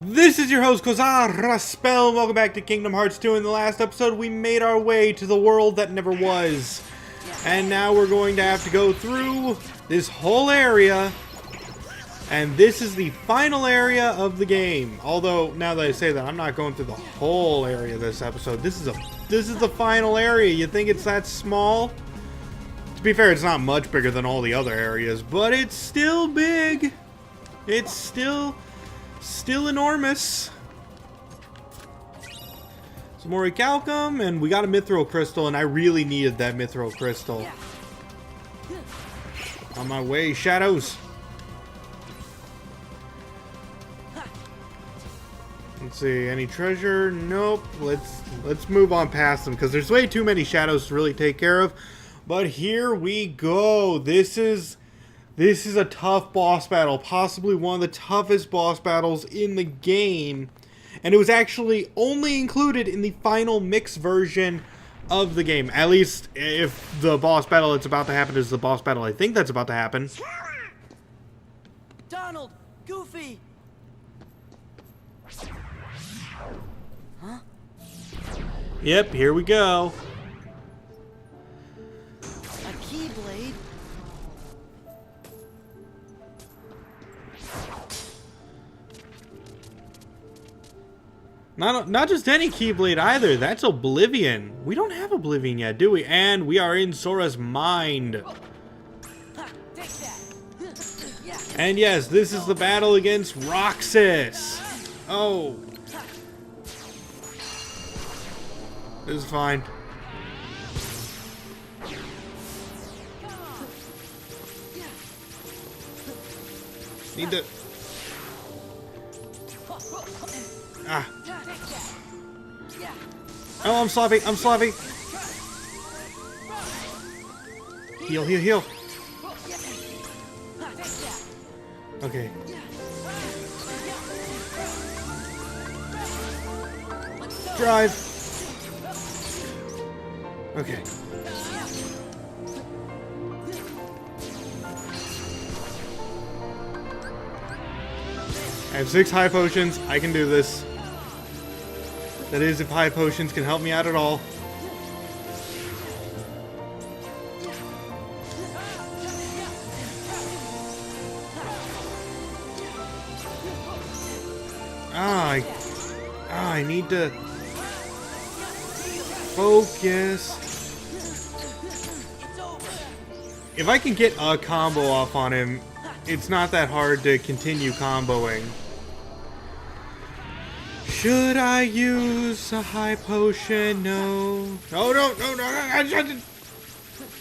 This is your host, Kozaraspell. Welcome back to Kingdom Hearts 2. In the last episode, we made our way to the world that never was. And now we're going to have to go through this whole area. And this is the final area of the game. Although, now that I say that, I'm not going through the whole area this episode. This is the final area. You think it's that small? To be fair, it's not much bigger than all the other areas, but it's still big. It's still enormous. Some more recalcum, and we got a mithril crystal, and I really needed that mithril crystal. On my way, shadows. Let's see, any treasure? Nope. Let's move on past them because there's way too many shadows to really take care of. But here we go. This is a tough boss battle, possibly one of the toughest boss battles in the game. And it was actually only included in the final mix version of the game. At least if the boss battle that's about to happen is the boss battle I think that's about to happen. Donald! Goofy! Huh? Yep, here we go. A keyblade? Not just any Keyblade either. That's Oblivion. We don't have Oblivion yet, do we? And we are in Sora's mind. And yes, this is the battle against Roxas. Oh. This is fine. Need to... Ah. Oh, I'm sloppy. I'm sloppy. Heal, heal, heal. Okay. Drive. Okay. I have 6 high potions. I can do this. That is, if high potions can help me out at all. I need to focus. If I can get a combo off on him, it's not that hard to continue comboing. Should I use a high potion? No. Oh, no.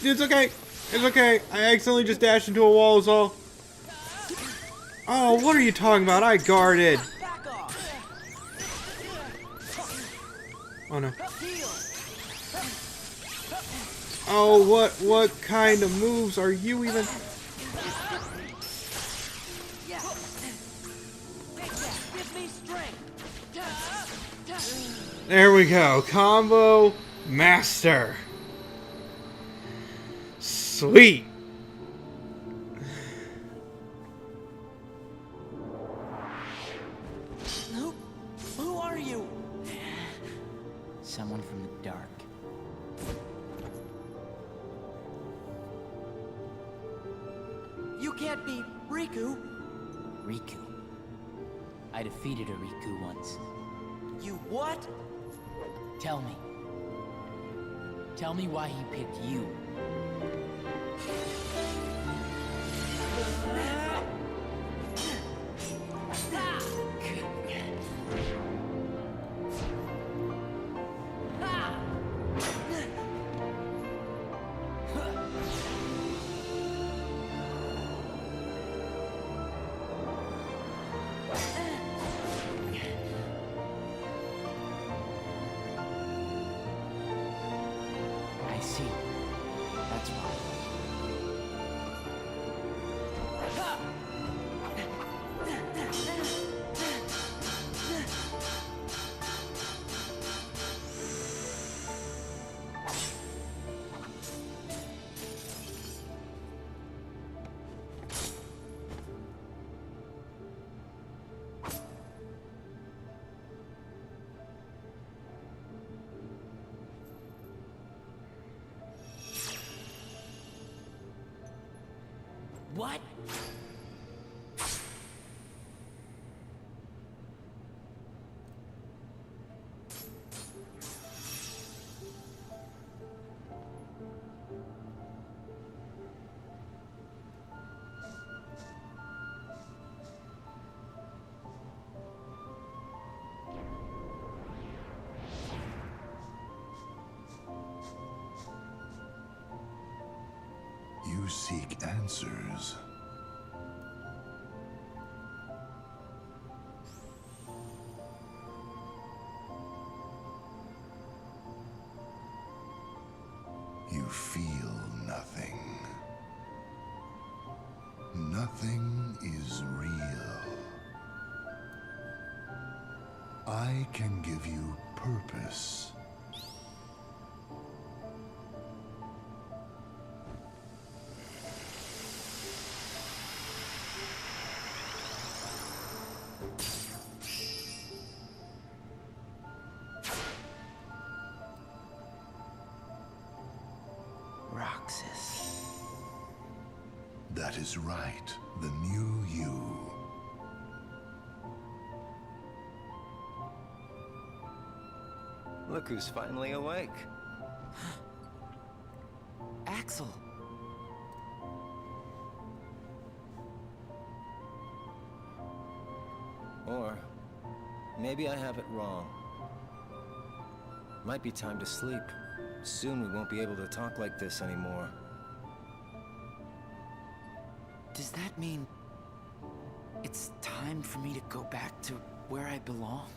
It's okay. It's okay. I accidentally just dashed into a wall is all. Oh, what are you talking about? I guarded. Oh, no. Oh, what kind of moves are you even... There we go. Combo master. Sweet. Who are you? Someone from the dark. You can't be Riku. Riku. I defeated a Riku once. You what? Tell me. Tell me why he picked you. I see. That's why. what? You seek answers. You feel nothing. Nothing is real. I can give you purpose. Roxas. That is right, the new you. Look who's finally awake. Axel. Or maybe I have it wrong. Might be time to sleep. Soon we won't be able to talk like this anymore. Does that mean it's time for me to go back to where I belong?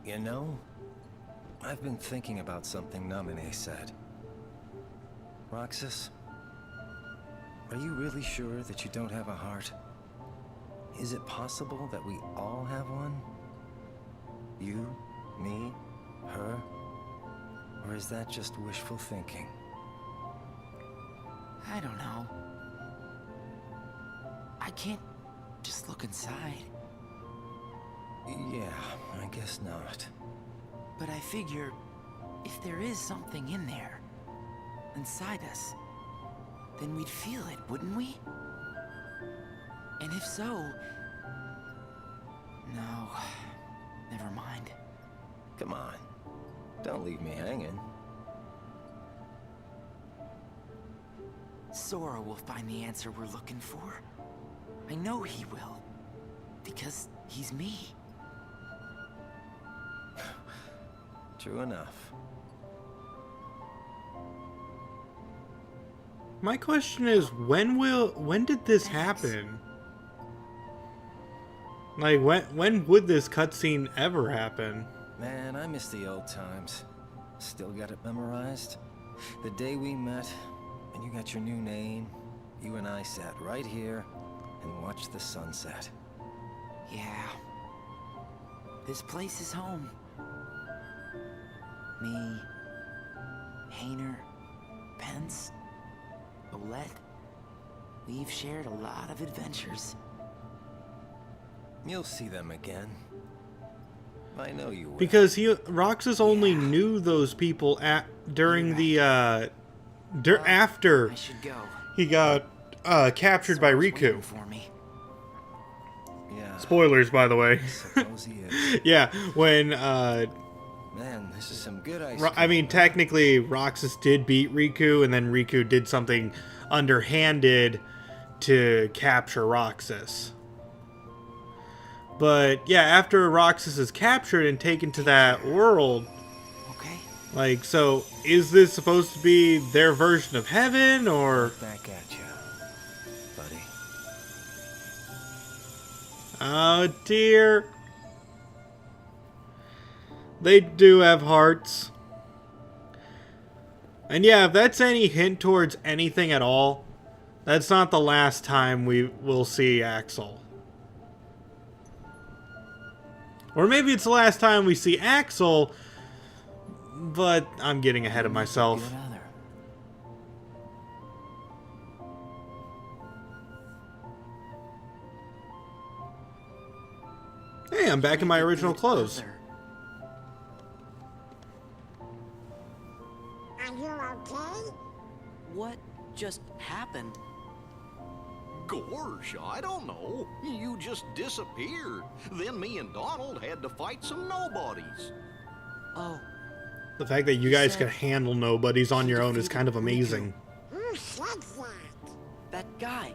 You know, I've been thinking about something Namine said. Roxas, are you really sure that you don't have a heart? Is it possible that we all have one? You, me, her? Or is that just wishful thinking? I don't know. I can't just look inside. Yeah, I guess not. But I figure if there is something in there, inside us, then we'd feel it, wouldn't we? And if so... No, never mind. Come on, don't leave me hanging. Sora will find the answer we're looking for. I know he will. Because he's me. True enough. My question is, when did this happen? Like, when would this cutscene ever happen? Man, I miss the old times. Still got it memorized. The day we met, and you got your new name, you and I sat right here and watched the sunset. Yeah. This place is home. Me, Hayner, Pence, Olette. We've shared a lot of adventures. You'll see them again. I know you will. Because Roxas only knew those people during the after I should go. he got captured by Sora's waiting Riku. for me. Yeah. Spoilers, by the way. Suppose he is. Yeah, when Man, this is some good ice cream. I mean, technically Roxas did beat Riku, and then Riku did something underhanded to capture Roxas. But yeah, after Roxas is captured and taken to that world, Okay. like, so is this supposed to be their version of heaven, or? Back at you, buddy. Oh dear. They do have hearts. And yeah, if that's any hint towards anything at all, that's not the last time we will see Axel. Or maybe it's the last time we see Axel, but I'm getting ahead of myself. Good other. Hey, I'm back in my original clothes. Other. Are you okay? What just happened? Gosh, I don't know. You just disappeared. Then me and Donald had to fight some nobodies. Oh, The fact that you guys said can handle nobodies on your own is kind of amazing. Who said that? that guy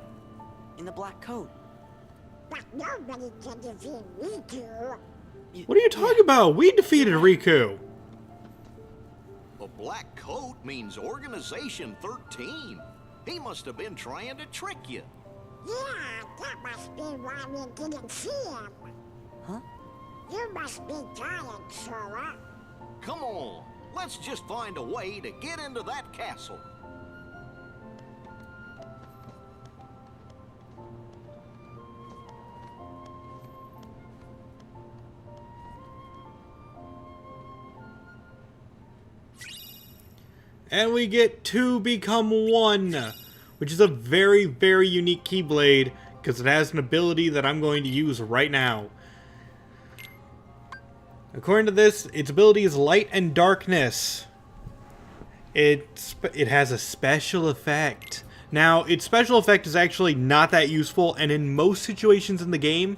in the black coat. But nobody can defeat Riku. What are you talking about? We defeated Riku. A black coat means Organization 13. He must have been trying to trick you. Yeah, that must be why we didn't see him. Huh? You must be tired, Sora. Come on, let's just find a way to get into that castle. And we get two become one, which is a very, very unique Keyblade because it has an ability that I'm going to use right now. According to this, its ability is light and darkness. It has a special effect. Now, its special effect is actually not that useful, and in most situations in the game,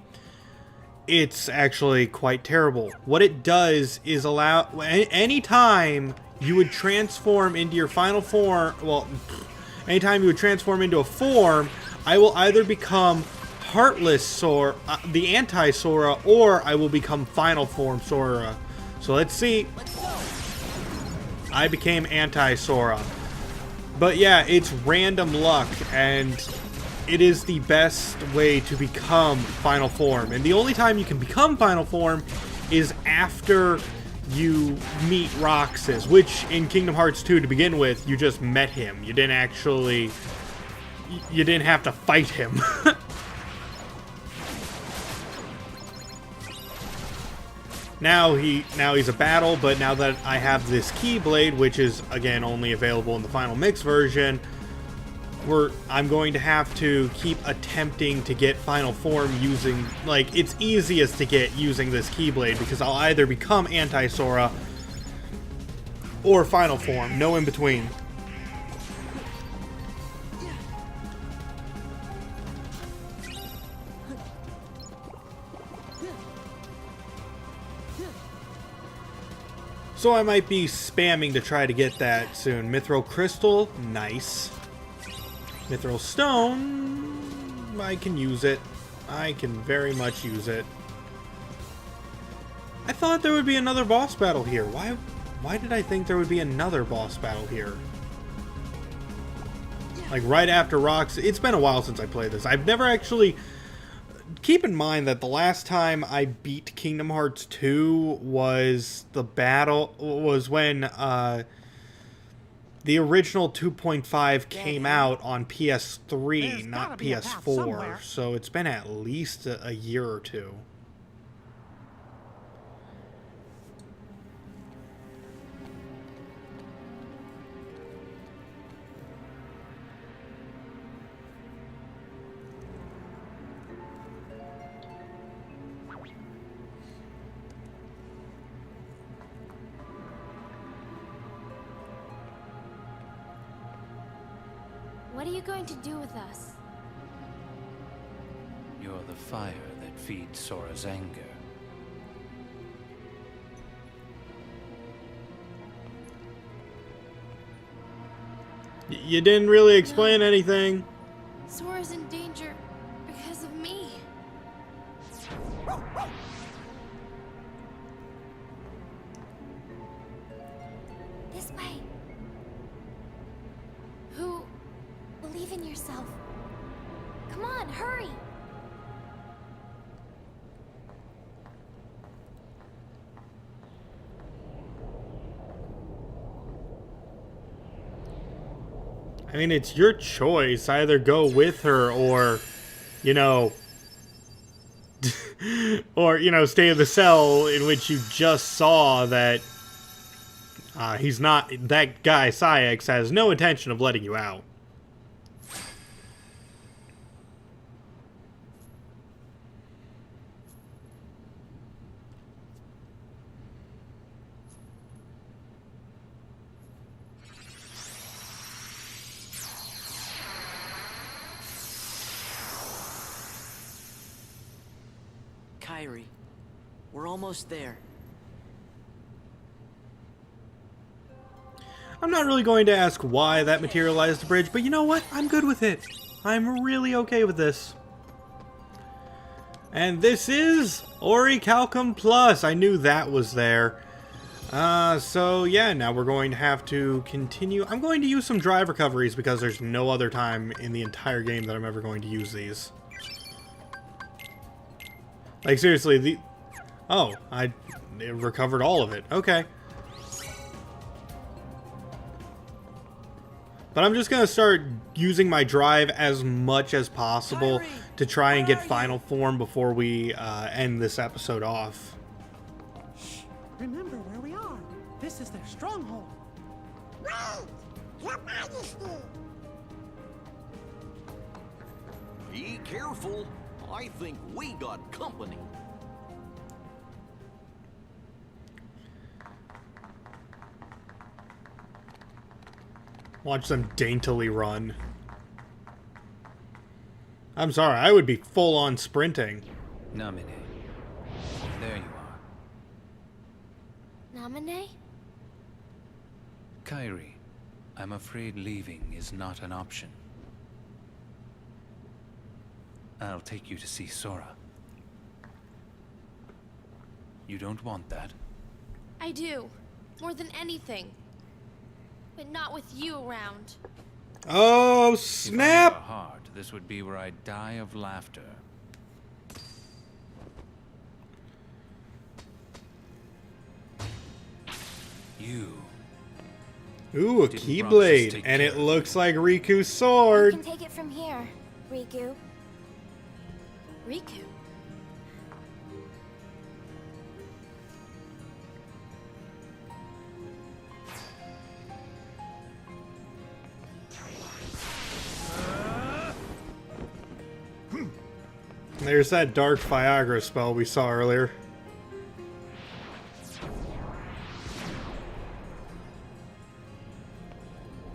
it's actually quite terrible. What it does is allow anytime you would transform into your final form, well, anytime you would transform into a form, I will either become Heartless Sora, the anti-Sora, or I will become Final Form Sora. So let's see. I became anti-Sora. But yeah, it's random luck, and it is the best way to become Final Form. And the only time you can become Final Form is after you meet Roxas, which in Kingdom Hearts 2 to begin with, you just met him. You didn't actually... You didn't have to fight him. Now he's a battle, but now that I have this Keyblade, which is, again, only available in the Final Mix version, I'm going to have to keep attempting to get Final Form using, like, it's easiest to get using this Keyblade, because I'll either become Anti-Sora or Final Form, no in between. So I might be spamming to try to get that soon. Mithril Crystal, nice. Mithril Stone, I can use it. I can very much use it. I thought there would be another boss battle here. Why did I think there would be another boss battle here? Like right after Roxas. It's been a while since I played this. I've never actually... Keep in mind that the last time I beat Kingdom Hearts 2 was when the original 2.5 came out on PS3, not PS4. So it's been at least a year or two. What are you going to do with us? You're the fire that feeds Sora's anger. You didn't really explain anything. Sora's in danger because of me. This way. Who? Believe in yourself. Come on, hurry! I mean, it's your choice. Either go with her or, you know... or, you know, stay in the cell in which you just saw that... he's not... That guy, Saix, has no intention of letting you out. Kyrie. We're almost there. I'm not really going to ask why that materialized the bridge, but you know what? I'm good with it. I'm really okay with this. And this is Orichalcum Plus. I knew that was there. So yeah, now we're going to have to continue. I'm going to use some drive recoveries because there's no other time in the entire game that I'm ever going to use these. Like seriously, oh, I recovered all of it. Okay. But I'm just going to start using my drive as much as possible to try and get final form before we end this episode off. Remember where we are. This is their stronghold. Wait! Your Majesty! Be careful. I think we got company. Watch them daintily run. I'm sorry, I would be full-on sprinting. Namine. There you are. Namine? Kyrie, I'm afraid leaving is not an option. I'll take you to see Sora. You don't want that? I do. More than anything. But not with you around. Oh, If I snap! had a heart, this would be where I'd die of laughter. You. Ooh, a Didn't Keyblade, Roxas take and it care of looks you? like Riku's You sword. can take it from here, Riku. Riku? There's that dark Viagra spell we saw earlier.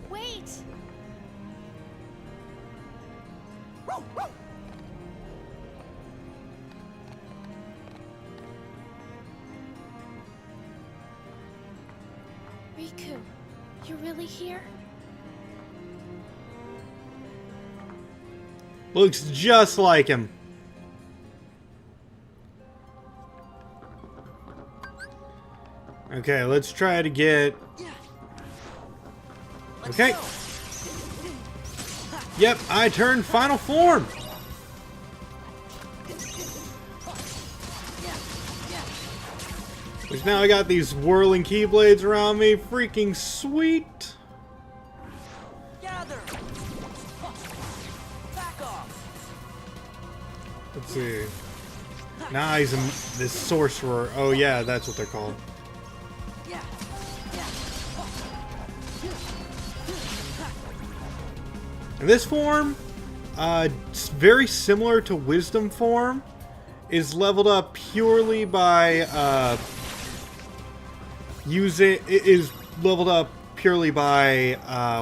Wait! Riku, you're really here? Looks just like him. Okay, let's try to get... Okay. Yep, I turned final form. Which now I got these whirling Keyblades around me. Freaking sweet. Gather. Back off. Let's see. Now he's this sorcerer. Oh yeah, that's what they're called. Yeah. And this form, it's very similar to Wisdom form, is leveled up purely by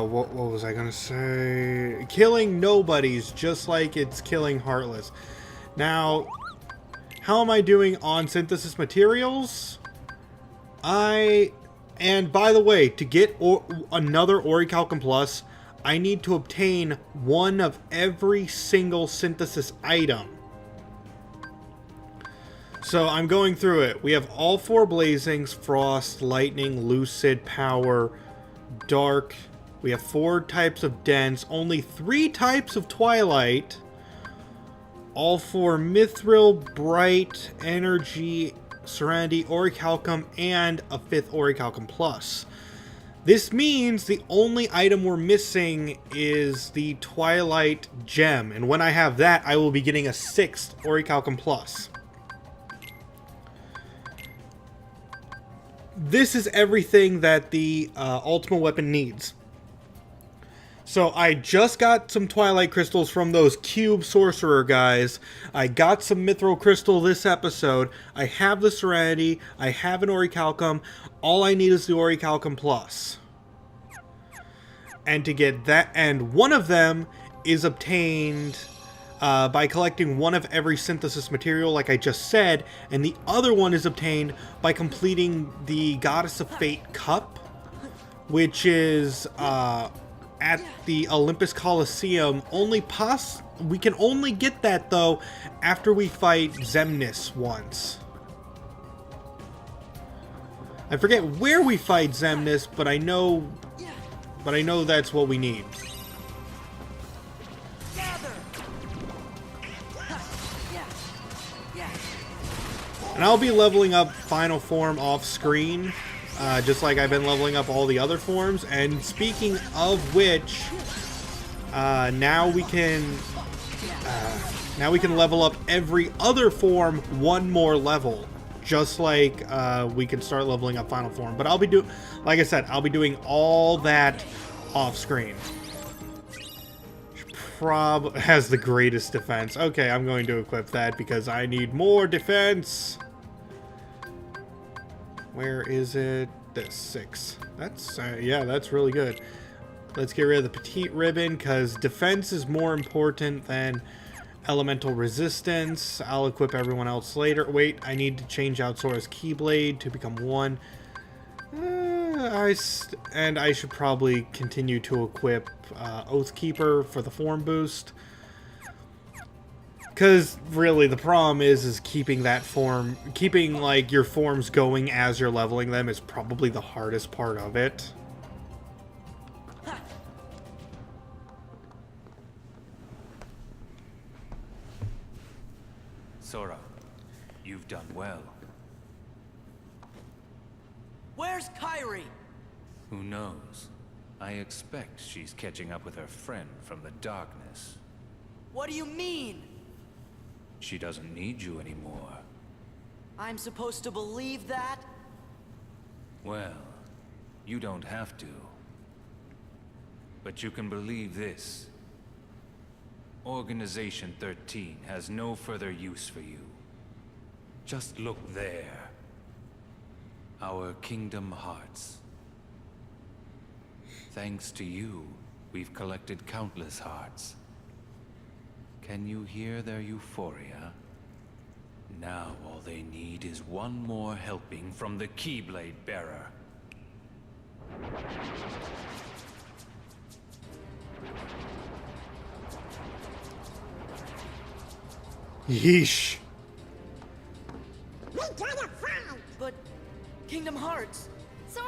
what was I gonna say? Killing nobodies, just like it's killing Heartless. Now, how am I doing on synthesis materials? And by the way, to get another Orichalcum Plus, I need to obtain one of every single synthesis item. So I'm going through it. We have all four Blazings: Frost, Lightning, Lucid, Power, Dark. We have 4 types of Dense, only 3 types of Twilight. All 4 Mithril, Bright, Energy, Serenity, Orichalcum, and a 5th Orichalcum Plus. This means the only item we're missing is the Twilight Gem, and when I have that, I will be getting a 6th Orichalcum Plus. This is everything that the Ultimate Weapon needs. So I just got some Twilight Crystals from those Cube Sorcerer guys. I got some Mithril Crystal this episode. I have the Serenity. I have an Orichalcum. All I need is the Orichalcum Plus. And to get that, and one of them is obtained by collecting one of every synthesis material, like I just said, and the other one is obtained by completing the Goddess of Fate Cup, which is at the Olympus Coliseum. We can only get that, though, after we fight Xemnas once. I forget where we fight Xemnas, but I know that's what we need. And I'll be leveling up Final Form off screen, just like I've been leveling up all the other forms. And speaking of which, now we can level up every other form one more level, just like we can start leveling up Final Form. But like I said, I'll be doing all that off screen. Probably has the greatest defense. Okay, I'm going to equip that because I need more defense. Where is it? This 6. That's yeah, that's really good. Let's get rid of the petite ribbon because defense is more important than elemental resistance. I'll equip everyone else later. Wait, I need to change out Sora's Keyblade to become 1. And I should probably continue to equip Oathkeeper for the form boost. Because really the problem is keeping that form, like your forms going as you're leveling them is probably the hardest part of it. Sora, you've done well. Where's Kairi? Who knows? I expect she's catching up with her friend from the darkness. What do you mean? She doesn't need you anymore. I'm supposed to believe that? Well, you don't have to. But you can believe this. Organization 13 has no further use for you. Just look there. Our Kingdom Hearts. Thanks to you, we've collected countless hearts. Can you hear their euphoria? Now all they need is one more helping from the Keyblade bearer. Yeesh. We gotta fight! But Kingdom Hearts. Sora!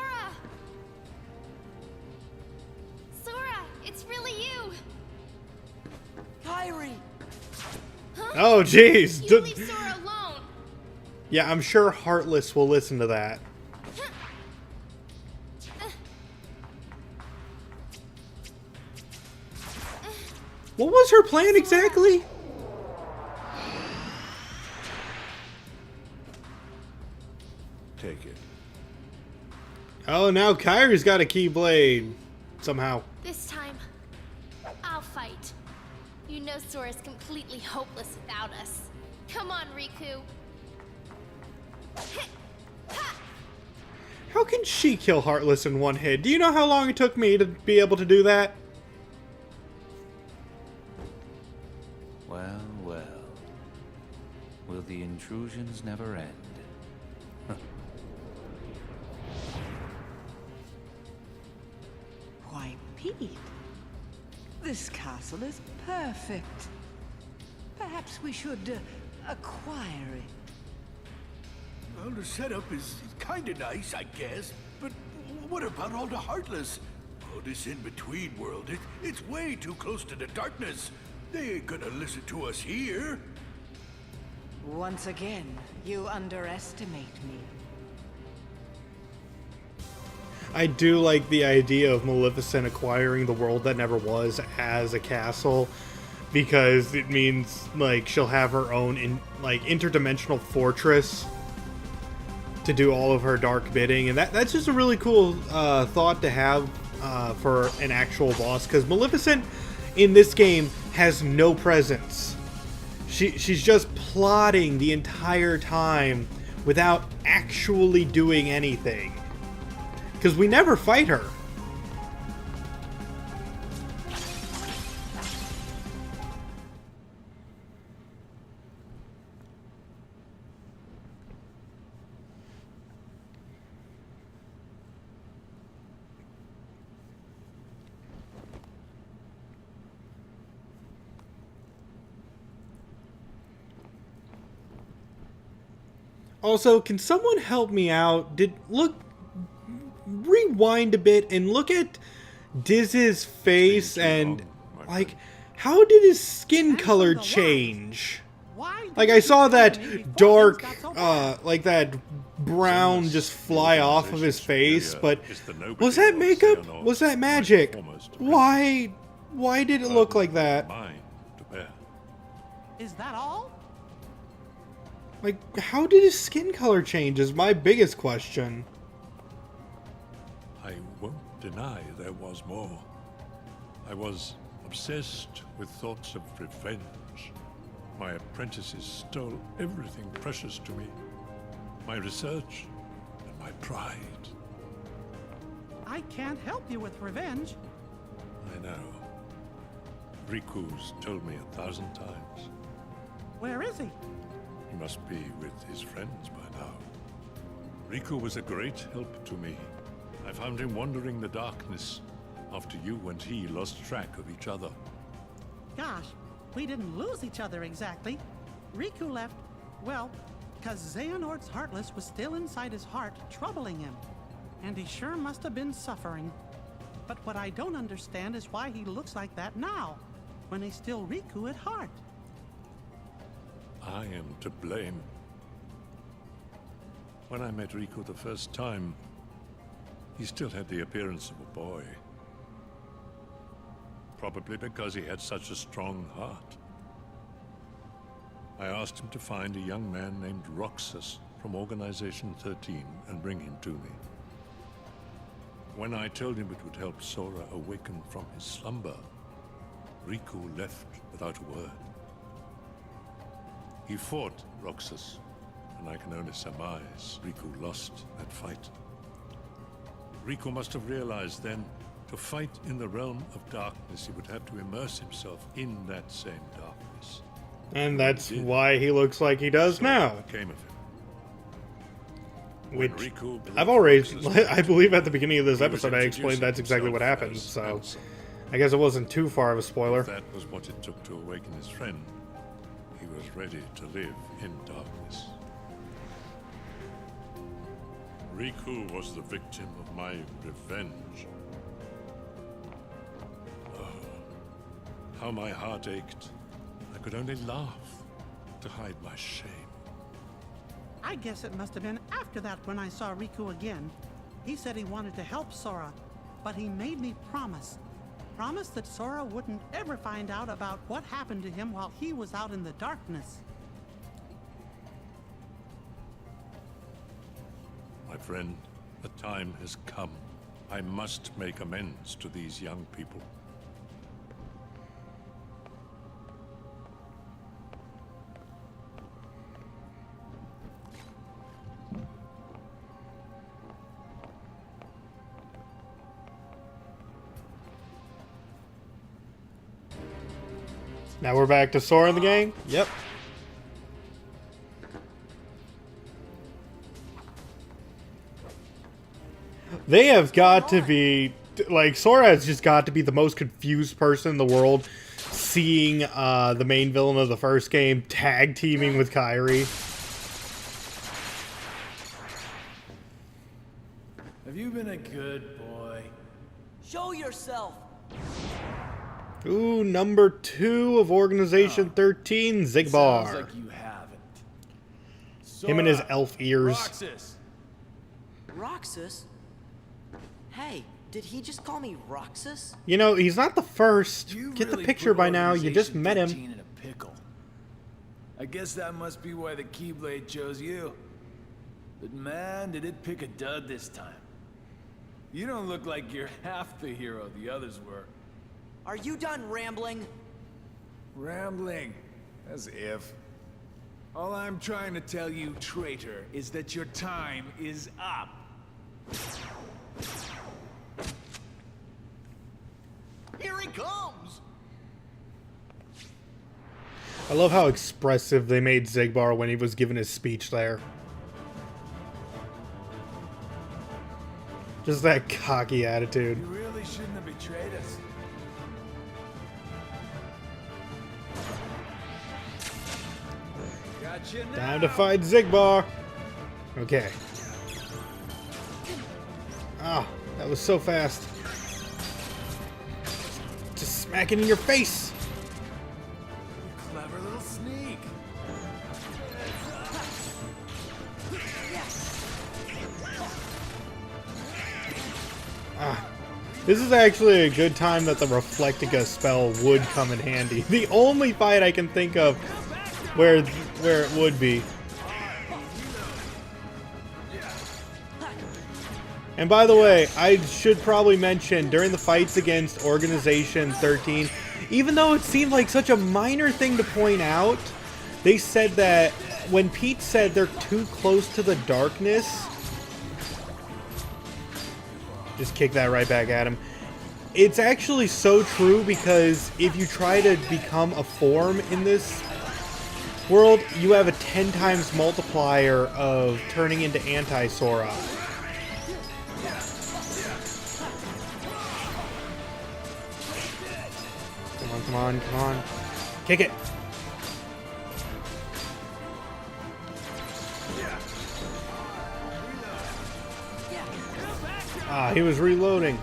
Sora, it's really you! Kairi! Huh? Oh, jeez. You leave Sora alone! Yeah, I'm sure Heartless will listen to that. What was her plan exactly? Take it. Oh, now Kairi's got a Keyblade. Somehow. This time, I'll fight. You know Sora's completely hopeless without us. Come on, Riku. How can she kill Heartless in one hit? Do you know how long it took me to be able to do that? Well, well. Will the intrusions never end? Why, Pete, this castle is perfect. Perhaps we should acquire it. Well, the setup is kinda nice, I guess. But what about all the Heartless? Oh, this in-between world, it's way too close to the darkness. They ain't gonna listen to us here. Once again, you underestimate me. I do like the idea of Maleficent acquiring the world that never was as a castle, because it means like she'll have her own interdimensional fortress to do all of her dark bidding, and that's just a really cool thought to have for an actual boss, because Maleficent in this game has no presence. She's just plotting the entire time without actually doing anything. Because we never fight her. Also, can someone help me out? Rewind a bit and look at Diz's face and, like, how did his skin color change? Like, I saw that dark, like that brown just fly off of his face, but was that makeup? Was that magic? Why did it look like that? Is that all? Like, how did his skin color change is my biggest question. I won't deny there was more. I was obsessed with thoughts of revenge. My apprentices stole everything precious to me. My research and my pride. I can't help you with revenge. I know. Riku's told me 1,000 times. Where is he? He must be with his friends by now. Riku was a great help to me. I found him wandering the darkness after you and he lost track of each other. Gosh, we didn't lose each other exactly. Riku left, well, because Xehanort's Heartless was still inside his heart, troubling him. And he sure must have been suffering. But what I don't understand is why he looks like that now, when he's still Riku at heart. I am to blame. When I met Riku the first time, he still had the appearance of a boy. Probably because he had such a strong heart. I asked him to find a young man named Roxas from Organization 13 and bring him to me. When I told him it would help Sora awaken from his slumber, Riku left without a word. He fought Roxas, and I can only surmise Riku lost that fight. Riku must have realized then, to fight in the realm of darkness, he would have to immerse himself in that same darkness. And that's why he looks like he does now. What came of him? Which, I've already, I believe at the beginning of this episode I explained that's exactly what happened, so I guess it wasn't too far of a spoiler. If that was what it took to awaken his friend, he was ready to live in darkness. Riku was the victim of my revenge. Oh, how my heart ached. I could only laugh to hide my shame. I guess it must have been after that when I saw Riku again. He said he wanted to help Sora, but he made me promise. Promise that Sora wouldn't ever find out about what happened to him while he was out in the darkness. My friend, the time has come. I must make amends to these young people. Now we're back to Sora and the gang? Yep. They have got to be, like, Sora has just got to be the most confused person in the world, seeing the main villain of the first game tag teaming with Kairi. Have you been a good boy? Show yourself! Ooh, number 2 of Organization 13, Xigbar. Sounds like you haven't. Him and his elf ears. Roxas! Roxas? Hey, did he just call me Roxas? You know, he's not the first. You Get really the picture put by now. You just Organization met him. 13 in a pickle. I guess that must be why the Keyblade chose you. But man, did it pick a dud this time. You don't look like you're half the hero the others were. Are you done rambling? Rambling? As if. All I'm trying to tell you, traitor, is that your time is up. Here he comes! I love how expressive they made Xigbar when he was giving his speech there. Just that cocky attitude. You really shouldn't have betrayed us. Gotcha now. Time to fight Xigbar. Okay. Ah, that was so fast. Just smack it in your face. Clever little sneak. Ah. This is actually a good time that the Reflectica spell would come in handy. The only fight I can think of where it would be. And by the way, I should probably mention, during the fights against Organization 13, even though it seemed like such a minor thing to point out, they said that when Pete said they're too close to the darkness, just kick that right back at him. It's actually so true, because if you try to become a form in this world, you have a 10 times multiplier of turning into anti-Sora. Come on, come on, come on. Kick it. Ah, he was reloading.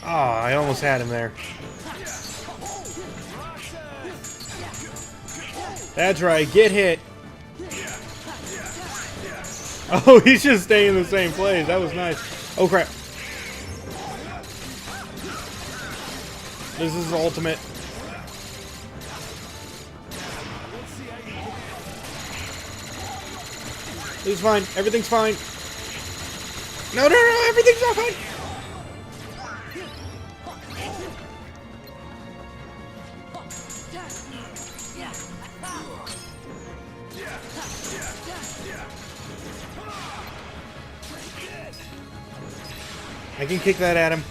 Ah, I almost had him there. That's right, get hit. Oh, he's just staying in the same place. That was nice. Oh, crap. This is ultimate. It's fine. Everything's fine. No, no, no. Everything's not fine. I can kick that at him.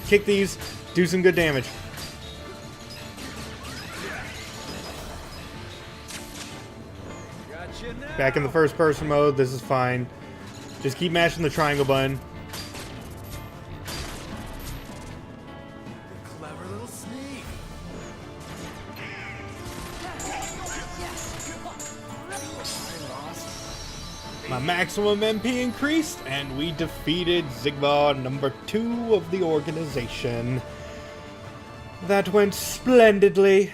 Kick these. Do some good damage. Back in the first person mode. This is fine. Just keep mashing the triangle button. Clever little sneak. My maximum MP increased, and we defeated Xigbar number 2 of the organization. That went splendidly.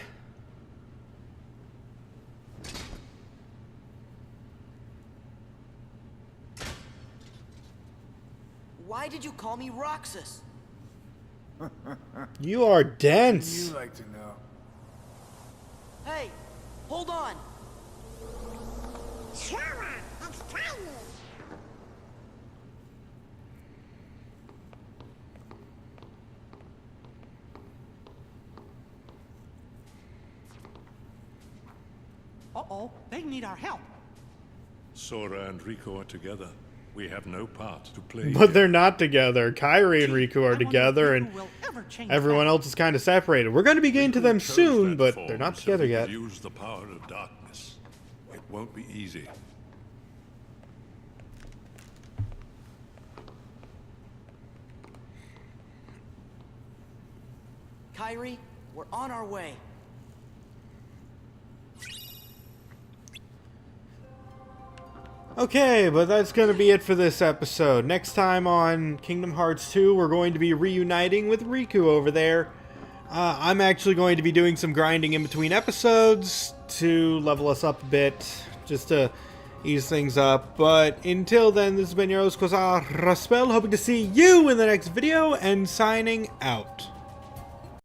Why did you call me Roxas? You are dense. You like to know. Hey, hold on. Sora, it's tiny. Uh-oh, they need our help. Sora and Riku are together. We have no part to play. But they're not together. Kairi and Riku are together, and everyone else is kind of separated. We're going to be getting to them soon, but they're not together yet. Use the power of darkness. It won't be easy. Kairi, we're on our way. Okay, but that's going to be it for this episode. Next time on Kingdom Hearts 2, we're going to be reuniting with Riku over there. I'm actually going to be doing some grinding in between episodes to level us up a bit, just to ease things up. But until then, this has been your host, Raspel, hoping to see you in the next video, and signing out.